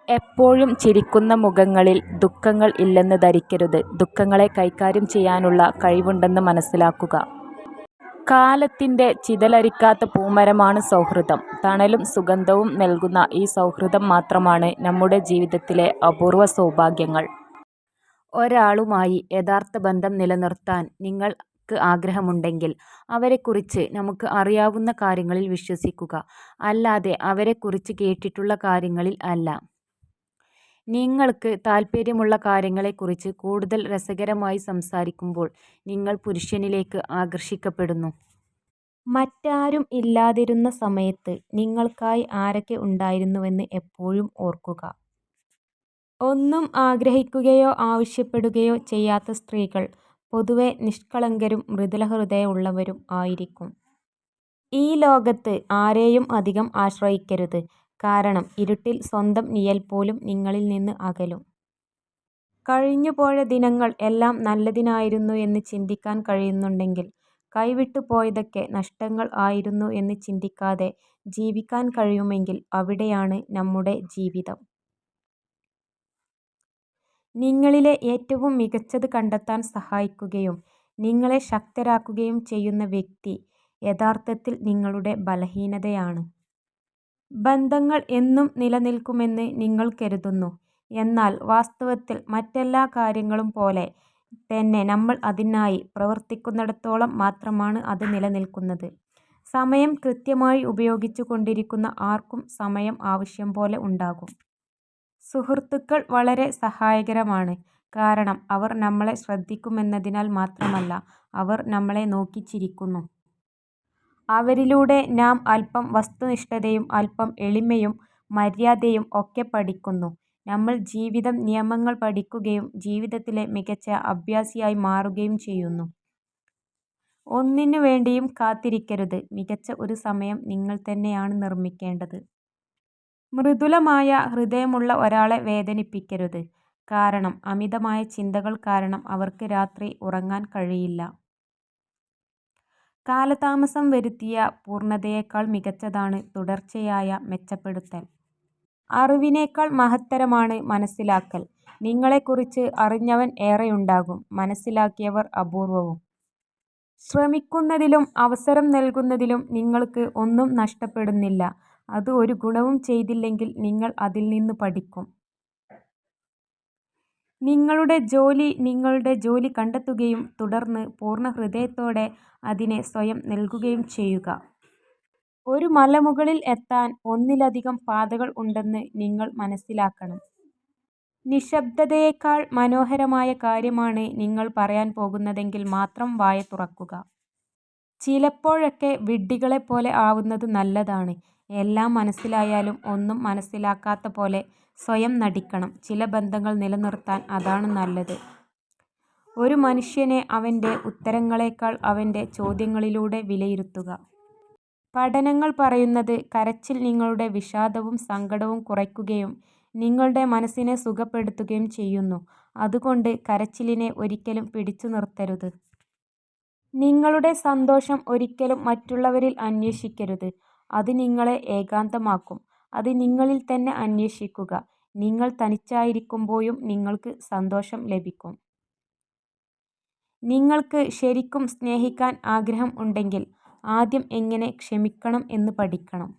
എപ്പോഴും ചിരിക്കുന്ന മുഖങ്ങളിൽ ദുഃഖങ്ങൾ ഇല്ലെന്ന് ധരിക്കരുത്. ദുഃഖങ്ങളെ കൈകാര്യം ചെയ്യാനുള്ള കഴിവുണ്ടെന്ന് മനസ്സിലാക്കുക. കാലത്തിന്റെ ചിതലരിക്കാത്ത പൂമരമാണ് സൗഹൃദം. തണലും സുഗന്ധവും നൽകുന്ന ഈ സൗഹൃദം മാത്രമാണ് നമ്മുടെ ജീവിതത്തിലെ അപൂർവ സൗഭാഗ്യങ്ങൾ. ഒരാളുമായി യഥാർത്ഥ ബന്ധം നിലനിർത്താൻ നിങ്ങൾക്ക് ആഗ്രഹമുണ്ടെങ്കിൽ അവരെക്കുറിച്ച് നമുക്ക് അറിയാവുന്ന കാര്യങ്ങളിൽ വിശ്വസിക്കുക, അല്ലാതെ അവരെക്കുറിച്ച് കേട്ടിട്ടുള്ള കാര്യങ്ങളിൽ അല്ല. നിങ്ങൾക്ക് താൽപ്പര്യമുള്ള കാര്യങ്ങളെക്കുറിച്ച് കൂടുതൽ രസകരമായി സംസാരിക്കുമ്പോൾ നിങ്ങൾ പുരുഷനിലേക്ക് ആകർഷിക്കപ്പെടുന്നു. മറ്റാരും ഇല്ലാതിരുന്ന സമയത്ത് നിങ്ങൾക്കായി ആരൊക്കെ ഉണ്ടായിരുന്നുവെന്ന് എപ്പോഴും ഓർക്കുക. ഒന്നും ആഗ്രഹിക്കുകയോ ആവശ്യപ്പെടുകയോ ചെയ്യാത്ത സ്ത്രീകൾ പൊതുവെ നിഷ്കളങ്കരും മൃദുലഹൃദയമുള്ളവരും ആയിരിക്കും. ഈ ലോകത്ത് ആരെയും അധികം ആശ്രയിക്കരുത്. കാരണം ഇരുട്ടിൽ സ്വന്തം നിഴൽ പോലും നിങ്ങളിൽ നിന്ന് അകലും. കഴിഞ്ഞുപോയ ദിനങ്ങൾ എല്ലാം നല്ലതിനായിരുന്നു എന്ന് ചിന്തിക്കാൻ കഴിയുന്നുണ്ടെങ്കിൽ, കൈവിട്ടു പോയതൊക്കെ നഷ്ടങ്ങൾ ആയിരുന്നു എന്ന് ചിന്തിക്കാതെ ജീവിക്കാൻ കഴിയുമെങ്കിൽ അവിടെയാണ് നമ്മുടെ ജീവിതം. നിങ്ങളിലെ ഏറ്റവും മികച്ചത് കണ്ടെത്താൻ സഹായിക്കുകയും നിങ്ങളെ ശക്തരാക്കുകയും ചെയ്യുന്ന വ്യക്തി യഥാർത്ഥത്തിൽ നിങ്ങളുടെ ബലഹീനതയാണ്. ബന്ധങ്ങൾ എന്നും നിലനിൽക്കുമെന്ന് നിങ്ങൾ കരുതുന്നു. എന്നാൽ വാസ്തവത്തിൽ മറ്റെല്ലാ കാര്യങ്ങളും പോലെ തന്നെ നമ്മൾ അതിനായി പ്രവർത്തിക്കുന്നിടത്തോളം മാത്രമാണ് അത് നിലനിൽക്കുന്നത്. സമയം കൃത്യമായി ഉപയോഗിച്ചു കൊണ്ടിരിക്കുന്ന ആർക്കും സമയം ആവശ്യം പോലെ ഉണ്ടാകും. സുഹൃത്തുക്കൾ വളരെ സഹായകരമാണ്. കാരണം അവർ നമ്മളെ ശ്രദ്ധിക്കുമെന്നതിനാൽ മാത്രമല്ല, അവർ നമ്മളെ നോക്കി ചിരിക്കുന്നു. അവരിലൂടെ നാം അല്പം വസ്തുനിഷ്ഠതയും അല്പം എളിമയും മര്യാദയും ഒക്കെ പഠിക്കുന്നു. നമ്മൾ ജീവിത നിയമങ്ങൾ പഠിക്കുകയും ജീവിതത്തിലെ മികച്ച അഭ്യാസിയായി മാറുകയും ചെയ്യുന്നു. ഒന്നിനു വേണ്ടിയും കാത്തിരിക്കരുത്. മികച്ച ഒരു സമയം നിങ്ങൾ തന്നെയാണ് നിർമ്മിക്കേണ്ടത്. മൃദുലമായ ഹൃദയമുള്ള ഒരാളെ വേദനിപ്പിക്കരുത്. കാരണം അമിതമായ ചിന്തകൾ കാരണം അവർക്ക് രാത്രി ഉറങ്ങാൻ കഴിയില്ല. കാലതാമസം വരുത്തിയ പൂർണ്ണതയേക്കാൾ മികച്ചതാണ് തുടർച്ചയായ മെച്ചപ്പെടുത്തൽ. അറിവിനേക്കാൾ മഹത്തരമാണ് മനസ്സിലാക്കൽ. നിങ്ങളെക്കുറിച്ച് അറിഞ്ഞവൻ ഏറെയുണ്ടാകും, മനസ്സിലാക്കിയവർ അപൂർവവും. ശ്രമിക്കുന്നതിലും അവസരം നൽകുന്നതിലും നിങ്ങൾക്ക് ഒന്നും നഷ്ടപ്പെടുന്നില്ല. അത് ഒരു ഗുണവും ചെയ്തില്ലെങ്കിൽ നിങ്ങൾ അതിൽ നിന്ന് പഠിക്കും. നിങ്ങളുടെ ജോലി കണ്ടെത്തുകയും തുടർന്ന് പൂർണ്ണ ഹൃദയത്തോടെ അതിനെ സ്വയം നൽകുകയും ചെയ്യുക. ഒരു മലമുകളിൽ എത്താൻ ഒന്നിലധികം പാതകൾ ഉണ്ടെന്ന് നിങ്ങൾ മനസ്സിലാക്കണം. നിശബ്ദതയേക്കാൾ മനോഹരമായ കാര്യമാണ് നിങ്ങൾ പറയാൻ പോകുന്നതെങ്കിൽ മാത്രം വായ തുറക്കുക. ചിലപ്പോഴൊക്കെ വിഡ്ഢികളെപ്പോലെ ആവുന്നത് നല്ലതാണ്. എല്ലാം മനസ്സിലായാലും ഒന്നും മനസ്സിലാക്കാത്ത പോലെ സ്വയം നടിക്കണം. ചില ബന്ധങ്ങൾ നിലനിർത്താൻ അതാണ് നല്ലത്. ഒരു മനുഷ്യനെ അവന്റെ ഉത്തരങ്ങളേക്കാൾ അവന്റെ ചോദ്യങ്ങളിലൂടെ വിലയിരുത്തുക. പഠനങ്ങൾ പറയുന്നത് കരച്ചിൽ നിങ്ങളുടെ വിഷാദവും സങ്കടവും കുറയ്ക്കുകയും നിങ്ങളുടെ മനസ്സിനെ സുഖപ്പെടുത്തുകയും ചെയ്യുന്നു. അതുകൊണ്ട് കരച്ചിലിനെ ഒരിക്കലും പിടിച്ചു നിർത്തരുത്. നിങ്ങളുടെ സന്തോഷം ഒരിക്കലും മറ്റുള്ളവരിൽ അന്വേഷിക്കരുത്. അത് നിങ്ങളെ ഏകാന്തമാക്കും. അത് നിങ്ങളിൽ തന്നെ അന്വേഷിക്കുക. നിങ്ങൾ തനിച്ചായിരിക്കുമ്പോഴും നിങ്ങൾക്ക് സന്തോഷം ലഭിക്കും. നിങ്ങൾക്ക് ശരിക്കും സ്നേഹിക്കാൻ ആഗ്രഹം ഉണ്ടെങ്കിൽ ആദ്യം എങ്ങനെ ക്ഷമിക്കണം എന്ന് പഠിക്കണം.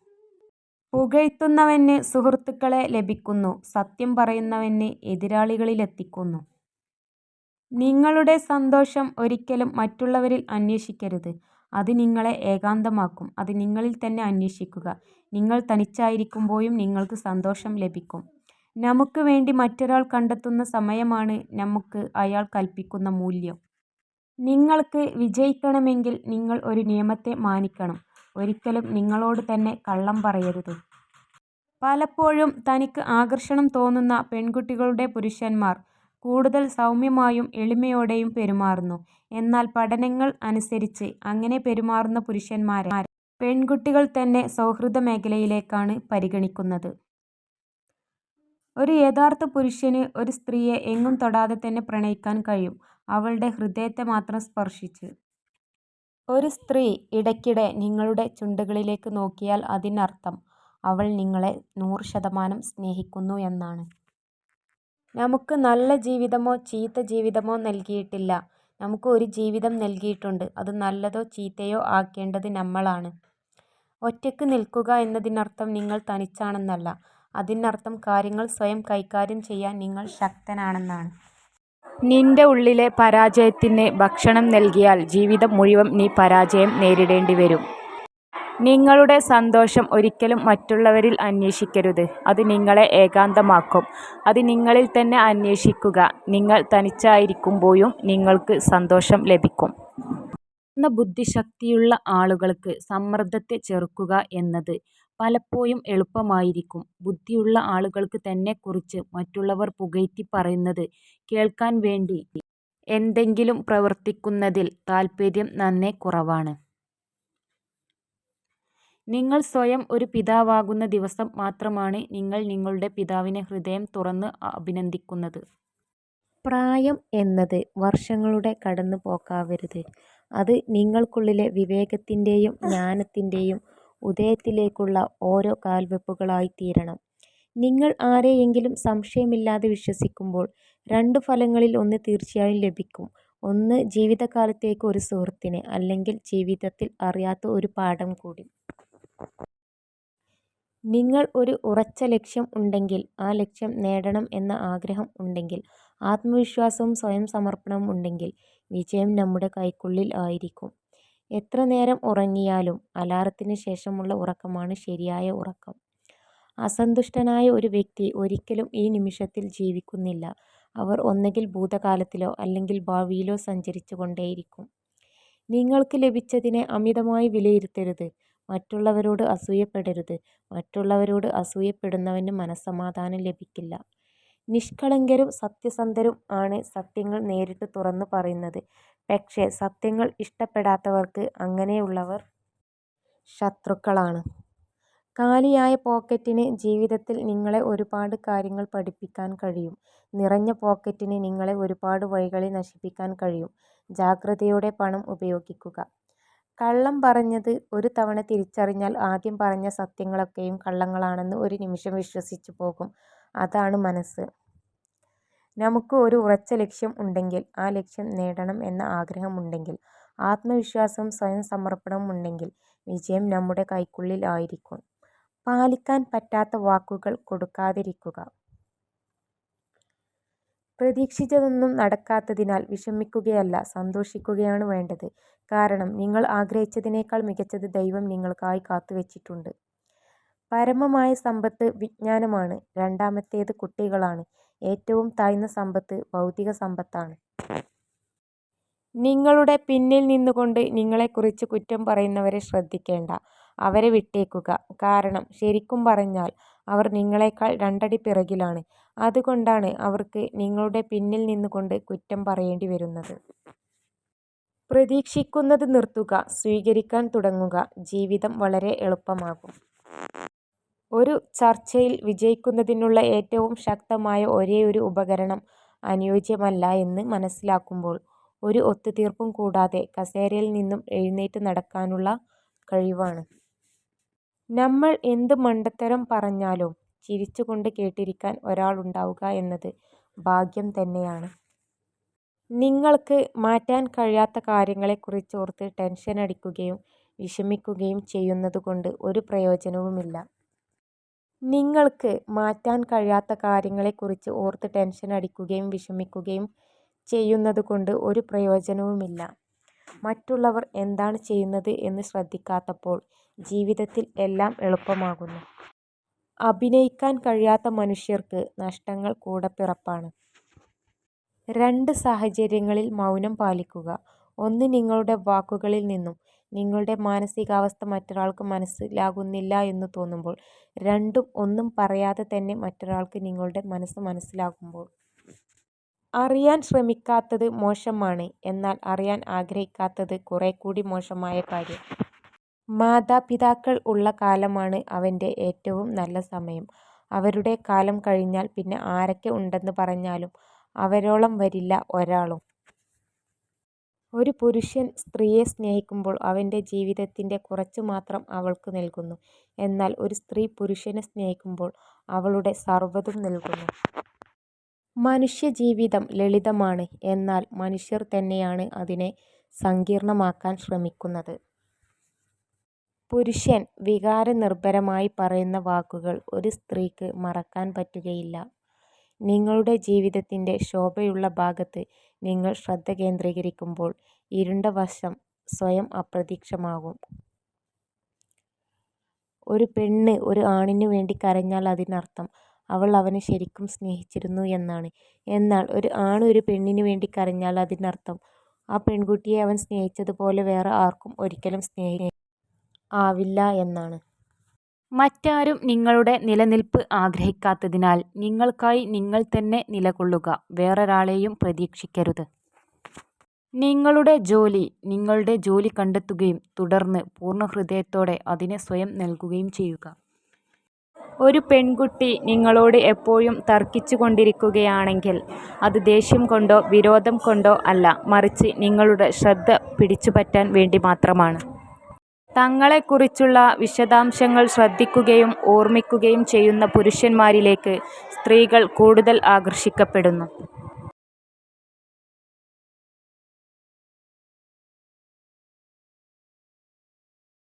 പുകഴ്ത്തുന്നവന് സുഹൃത്തുക്കളെ ലഭിക്കുന്നു, സത്യം പറയുന്നവന് എതിരാളികളിലെത്തിക്കുന്നു. നിങ്ങളുടെ സന്തോഷം ഒരിക്കലും മറ്റുള്ളവരിൽ അന്വേഷിക്കരുത്. അത് നിങ്ങളെ ഏകാന്തമാക്കും. അത് നിങ്ങളിൽ തന്നെ അന്വേഷിക്കുക. നിങ്ങൾ തനിച്ചായിരിക്കുമ്പോഴും നിങ്ങൾക്ക് സന്തോഷം ലഭിക്കും. നമുക്ക് വേണ്ടി മറ്റൊരാൾ കണ്ടെത്തുന്ന സമയമാണ് നമുക്ക് അയാൾ കൽപ്പിക്കുന്ന മൂല്യം. നിങ്ങൾക്ക് വിജയിക്കണമെങ്കിൽ നിങ്ങൾ ഒരു നിയമത്തെ മാനിക്കണം. ഒരിക്കലും നിങ്ങളോട് തന്നെ കള്ളം പറയരുത്. പലപ്പോഴും തനിക്ക് ആകർഷണം തോന്നുന്ന പെൺകുട്ടികളുടെ പുരുഷന്മാർ കൂടുതൽ സൗമ്യമായും എളിമയോടെയും പെരുമാറുന്നു. എന്നാൽ പഠനങ്ങൾ അനുസരിച്ച് അങ്ങനെ പെരുമാറുന്ന പുരുഷന്മാരെ പെൺകുട്ടികൾ തന്നെ സൗഹൃദ മേഖലയിലേക്കാണ് പരിഗണിക്കുന്നത്. ഒരു യഥാർത്ഥ പുരുഷന് ഒരു സ്ത്രീയെ എങ്ങും തൊടാതെ തന്നെ പ്രണയിക്കാൻ കഴിയും, അവളുടെ ഹൃദയത്തെ മാത്രം സ്പർശിച്ച്. ഒരു സ്ത്രീ ഇടയ്ക്കിടെ നിങ്ങളുടെ ചുണ്ടുകളിലേക്ക് നോക്കിയാൽ അതിനർത്ഥം അവൾ നിങ്ങളെ 100% സ്നേഹിക്കുന്നു എന്നാണ്. നമുക്ക് നല്ല ജീവിതമോ ചീത്ത ജീവിതമോ നൽകിയിട്ടില്ല. നമുക്ക് ഒരു ജീവിതം നൽകിയിട്ടുണ്ട്. അത് നല്ലതോ ചീത്തയോ ആക്കേണ്ടത് നമ്മളാണ്. ഒറ്റയ്ക്ക് നിൽക്കുക എന്നതിനർത്ഥം നിങ്ങൾ തനിച്ചാണെന്നല്ല. അതിനർത്ഥം കാര്യങ്ങൾ സ്വയം കൈകാര്യം ചെയ്യാൻ നിങ്ങൾ ശക്തനാണെന്നാണ്. നിന്റെ ഉള്ളിലെ പരാജയത്തിന് ഭക്ഷണം നൽകിയാൽ ജീവിതം മുഴുവൻ നീ പരാജയം നേരിടേണ്ടി വരും. നിങ്ങളുടെ സന്തോഷം ഒരിക്കലും മറ്റുള്ളവരിൽ അന്വേഷിക്കരുത്. അത് നിങ്ങളെ ഏകാന്തമാക്കും. അത് നിങ്ങളിൽ തന്നെ അന്വേഷിക്കുക. നിങ്ങൾ തനിച്ചായിരിക്കുമ്പോഴും നിങ്ങൾക്ക് സന്തോഷം ലഭിക്കും. ഉയർന്ന ബുദ്ധിശക്തിയുള്ള ആളുകൾക്ക് സമ്മർദ്ദത്തെ ചെറുക്കുക എന്നത് പലപ്പോഴും എളുപ്പമായിരിക്കും. ബുദ്ധിയുള്ള ആളുകൾക്ക് തന്നെക്കുറിച്ച് മറ്റുള്ളവർ പുകഴ്ത്തി പറയുന്നത് കേൾക്കാൻ വേണ്ടി എന്തെങ്കിലും പ്രവർത്തിക്കുന്നതിൽ താൽപര്യം നന്നേ കുറവാണ്. നിങ്ങൾ സ്വയം ഒരു പിതാവാകുന്ന ദിവസം മാത്രമാണ് നിങ്ങൾ നിങ്ങളുടെ പിതാവിനെ ഹൃദയം തുറന്ന് അഭിനന്ദിക്കുന്നത്. പ്രായം എന്നത് വർഷങ്ങളുടെ കടന്നുപോക്കാവരുത്. അത് നിങ്ങൾക്കുള്ളിലെ വിവേകത്തിൻ്റെയും ജ്ഞാനത്തിൻ്റെയും ഉദയത്തിലേക്കുള്ള ഓരോ കാൽവെപ്പുകളായിത്തീരണം. നിങ്ങൾ ആരെയെങ്കിലും സംശയമില്ലാതെ വിശ്വസിക്കുമ്പോൾ 2 ഫലങ്ങളിൽ ഒന്ന് തീർച്ചയായും ലഭിക്കും. ഒന്ന് ജീവിതകാലത്തേക്ക് ഒരു സുഹൃത്തിനെ, അല്ലെങ്കിൽ ജീവിതത്തിൽ അറിയാത്ത ഒരു പാഠം കൂടി. നിങ്ങൾ ഒരു ഉറച്ച ലക്ഷ്യം ഉണ്ടെങ്കിൽ, ആ ലക്ഷ്യം നേടണം എന്ന ആഗ്രഹം ഉണ്ടെങ്കിൽ, ആത്മവിശ്വാസവും സ്വയം സമർപ്പണവും ഉണ്ടെങ്കിൽ വിജയം നമ്മുടെ കൈക്കുള്ളിൽ ആയിരിക്കും. എത്ര നേരം ഉറങ്ങിയാലും അലാറത്തിന് ശേഷമുള്ള ഉറക്കമാണ് ശരിയായ ഉറക്കം. അസന്തുഷ്ടനായ ഒരു വ്യക്തി ഒരിക്കലും ഈ നിമിഷത്തിൽ ജീവിക്കുന്നില്ല. അവർ ഒന്നുകിൽ ഭൂതകാലത്തിലോ അല്ലെങ്കിൽ ഭാവിയിലോ സഞ്ചരിച്ചു കൊണ്ടേയിരിക്കും. നിങ്ങൾക്ക് ലഭിച്ചതിനെ അമിതമായി വിലയിരുത്തരുത്. മറ്റുള്ളവരോട് അസൂയപ്പെടരുത്. മറ്റുള്ളവരോട് അസൂയപ്പെടുന്നവന് മനസ്സമാധാനം ലഭിക്കില്ല. നിഷ്കളങ്കരും സത്യസന്ധരും ആണ് സത്യങ്ങൾ നേരിട്ട് തുറന്നു പറയുന്നത്. പക്ഷേ സത്യങ്ങൾ ഇഷ്ടപ്പെടാത്തവർക്ക് അങ്ങനെയുള്ളവർ ശത്രുക്കളാണ്. കാലിയായ പോക്കറ്റിന് ജീവിതത്തിൽ നിങ്ങളെ ഒരുപാട് കാര്യങ്ങൾ പഠിപ്പിക്കാൻ കഴിയും. നിറഞ്ഞ പോക്കറ്റിന് നിങ്ങളെ ഒരുപാട് വഴികളിൽ നശിപ്പിക്കാൻ കഴിയും. ജാഗ്രതയോടെ പണം ഉപയോഗിക്കുക. കള്ളം പറഞ്ഞത് ഒരു തവണ തിരിച്ചറിഞ്ഞാൽ ആദ്യം പറഞ്ഞ സത്യങ്ങളൊക്കെയും കള്ളങ്ങളാണെന്ന് ഒരു നിമിഷം വിശ്വസിച്ചു പോകും. അതാണ് മനസ്സ്. നമുക്ക് ഒരു ഉറച്ച ലക്ഷ്യം ഉണ്ടെങ്കിൽ, ആ ലക്ഷ്യം നേടണം എന്ന ആഗ്രഹമുണ്ടെങ്കിൽ, ആത്മവിശ്വാസവും സ്വയം സമർപ്പണവും ഉണ്ടെങ്കിൽ വിജയം നമ്മുടെ കൈക്കുള്ളിൽ ആയിരിക്കും. പാലിക്കാൻ പറ്റാത്ത വാക്കുകൾ കൊടുക്കാതിരിക്കുക. പ്രതീക്ഷിച്ചതൊന്നും നടക്കാത്തതിനാൽ വിഷമിക്കുകയല്ല, സന്തോഷിക്കുകയാണ് വേണ്ടത്. കാരണം നിങ്ങൾ ആഗ്രഹിച്ചതിനേക്കാൾ മികച്ചത് ദൈവം നിങ്ങൾക്കായി കാത്തുവച്ചിട്ടുണ്ട്. പരമമായ സമ്പത്ത് വിജ്ഞാനമാണ്. രണ്ടാമത്തേത് കുട്ടികളാണ്. ഏറ്റവും താഴ്ന്ന സമ്പത്ത് ഭൗതിക സമ്പത്താണ്. നിങ്ങളുടെ പിന്നിൽ നിന്നുകൊണ്ട് നിങ്ങളെക്കുറിച്ച് കുറ്റം പറയുന്നവരെ ശ്രദ്ധിക്കേണ്ട. അവരെ വിട്ടേക്കുക. കാരണം ശരിക്കും പറഞ്ഞാൽ അവർ നിങ്ങളെക്കാൾ 2 അടി പിറകിലാണ്. അതുകൊണ്ടാണ് അവർക്ക് നിങ്ങളുടെ പിന്നിൽ നിന്നുകൊണ്ട് കുറ്റം പറയേണ്ടി വരുന്നത്. പ്രതീക്ഷിക്കുന്നത് നിർത്തുക. സ്വീകരിക്കാൻ തുടങ്ങുക. ജീവിതം വളരെ എളുപ്പമാകും. ഒരു ചർച്ചയിൽ വിജയിക്കുന്നതിനുള്ള ഏറ്റവും ശക്തമായ ഒരേയൊരു ഉപകരണം അനുയോജ്യമല്ല എന്ന് മനസ്സിലാക്കുമ്പോൾ ഒരു ഒത്തുതീർപ്പും കൂടാതെ കസേരയിൽ നിന്നും എഴുന്നേറ്റ് നടക്കാനുള്ള കഴിവാണ്. നമ്മൾ എന്ത് മണ്ടത്തരം പറഞ്ഞാലും ചിരിച്ചുകൊണ്ട് കേട്ടിരിക്കാൻ ഒരാളുണ്ടാവുക എന്നത് ഭാഗ്യം തന്നെയാണ്. നിങ്ങൾക്ക് മാറ്റാൻ കഴിയാത്ത കാര്യങ്ങളെക്കുറിച്ച് ഓർത്ത് ടെൻഷനടിക്കുകയും വിഷമിക്കുകയും ചെയ്യുന്നതുകൊണ്ട് ഒരു പ്രയോജനവുമില്ല. നിങ്ങൾക്ക് മാറ്റാൻ കഴിയാത്ത കാര്യങ്ങളെക്കുറിച്ച് ഓർത്ത് ടെൻഷനടിക്കുകയും വിഷമിക്കുകയും ചെയ്യുന്നതുകൊണ്ട് ഒരു പ്രയോജനവുമില്ല. മറ്റുള്ളവർ എന്താണ് ചെയ്യുന്നത് എന്ന് ശ്രദ്ധിക്കാത്തപ്പോൾ ജീവിതത്തിൽ എല്ലാം എളുപ്പമാകുന്നു. അഭിനയിക്കാൻ കഴിയാത്ത മനുഷ്യർക്ക് നഷ്ടങ്ങൾ കൂടപ്പിറപ്പാണ്. 2 സാഹചര്യങ്ങളിൽ മൗനം പാലിക്കുക. ഒന്ന്, നിങ്ങളുടെ വാക്കുകളിൽ നിന്നും നിങ്ങളുടെ മാനസികാവസ്ഥ മറ്റൊരാൾക്ക് മനസ്സിലാകുന്നില്ല എന്ന് തോന്നുമ്പോൾ. 2, ഒന്നും പറയാതെ തന്നെ മറ്റൊരാൾക്ക് നിങ്ങളുടെ മനസ്സ് മനസ്സിലാകുമ്പോൾ. അറിയാൻ ശ്രമിക്കാത്തത് മോശമാണ്, എന്നാൽ അറിയാൻ ആഗ്രഹിക്കാത്തത് കുറേക്കൂടി മോശമായ കാര്യം. മാതാപിതാക്കൾ ഉള്ള കാലമാണ് അവൻ്റെ ഏറ്റവും നല്ല സമയം. അവരുടെ കാലം കഴിഞ്ഞാൽ പിന്നെ ആരൊക്കെ ഉണ്ടെന്ന് പറഞ്ഞാലും അവരോളം വരില്ല ഒരാളും. ഒരു പുരുഷൻ സ്ത്രീയെ സ്നേഹിക്കുമ്പോൾ അവൻ്റെ ജീവിതത്തിൻ്റെ കുറച്ചു മാത്രം അവൾക്ക് നൽകുന്നു. എന്നാൽ ഒരു സ്ത്രീ പുരുഷനെ സ്നേഹിക്കുമ്പോൾ അവളുടെ സർവ്വതും നൽകുന്നു. മനുഷ്യജീവിതം ലളിതമാണ്. എന്നാൽ മനുഷ്യർ തന്നെയാണ് അതിനെ സങ്കീർണ്ണമാക്കാൻ ശ്രമിക്കുന്നത്. പുരുഷൻ വികാരനിർഭരമായി പറയുന്ന വാക്കുകൾ ഒരു സ്ത്രീക്ക് മറക്കാൻ പറ്റുകയില്ല. നിങ്ങളുടെ ജീവിതത്തിൻ്റെ ശോഭയുള്ള ഭാഗത്ത് നിങ്ങൾ ശ്രദ്ധ കേന്ദ്രീകരിക്കുമ്പോൾ ഇരുണ്ട വശം സ്വയം അപ്രത്യക്ഷമാകും. ഒരു പെണ്ണ് ഒരു ആണിനു വേണ്ടി കരഞ്ഞാൽ അതിനർത്ഥം അവൾ അവനെ ശരിക്കും സ്നേഹിച്ചിരുന്നു എന്നാണ്. എന്നാൽ ഒരു ആണ് ഒരു പെണ്ണിനു വേണ്ടി കരഞ്ഞാൽ അതിനർത്ഥം ആ പെൺകുട്ടിയെ അവൻ സ്നേഹിച്ചതുപോലെ വേറെ ആർക്കും ഒരിക്കലും ആവില്ല എന്നാണ്. മറ്റാരും നിങ്ങളുടെ നിലനിൽപ്പ് ആഗ്രഹിക്കാത്തതിനാൽ നിങ്ങൾക്കായി നിങ്ങൾ തന്നെ നിലകൊള്ളുക. വേറൊരാളെയും പ്രതീക്ഷിക്കരുത്. നിങ്ങളുടെ ജോലി കണ്ടെത്തുകയും തുടർന്ന് പൂർണ്ണഹൃദയത്തോടെ അതിനെ സ്വയം നൽകുകയും ചെയ്യുക. ഒരു പെൺകുട്ടി നിങ്ങളോട് എപ്പോഴും തർക്കിച്ചുകൊണ്ടിരിക്കുകയാണെങ്കിൽ അത് ദേഷ്യം കൊണ്ടോ വിരോധം കൊണ്ടോ അല്ല, മറിച്ച് നിങ്ങളുടെ ശ്രദ്ധ പിടിച്ചുപറ്റാൻ വേണ്ടി മാത്രമാണ്. തങ്ങളെക്കുറിച്ചുള്ള വിശദാംശങ്ങൾ ശ്രദ്ധിക്കുകയും ഓർമ്മിക്കുകയും ചെയ്യുന്ന പുരുഷന്മാരിലേക്ക് സ്ത്രീകൾ കൂടുതൽ ആകർഷിക്കപ്പെടുന്നു.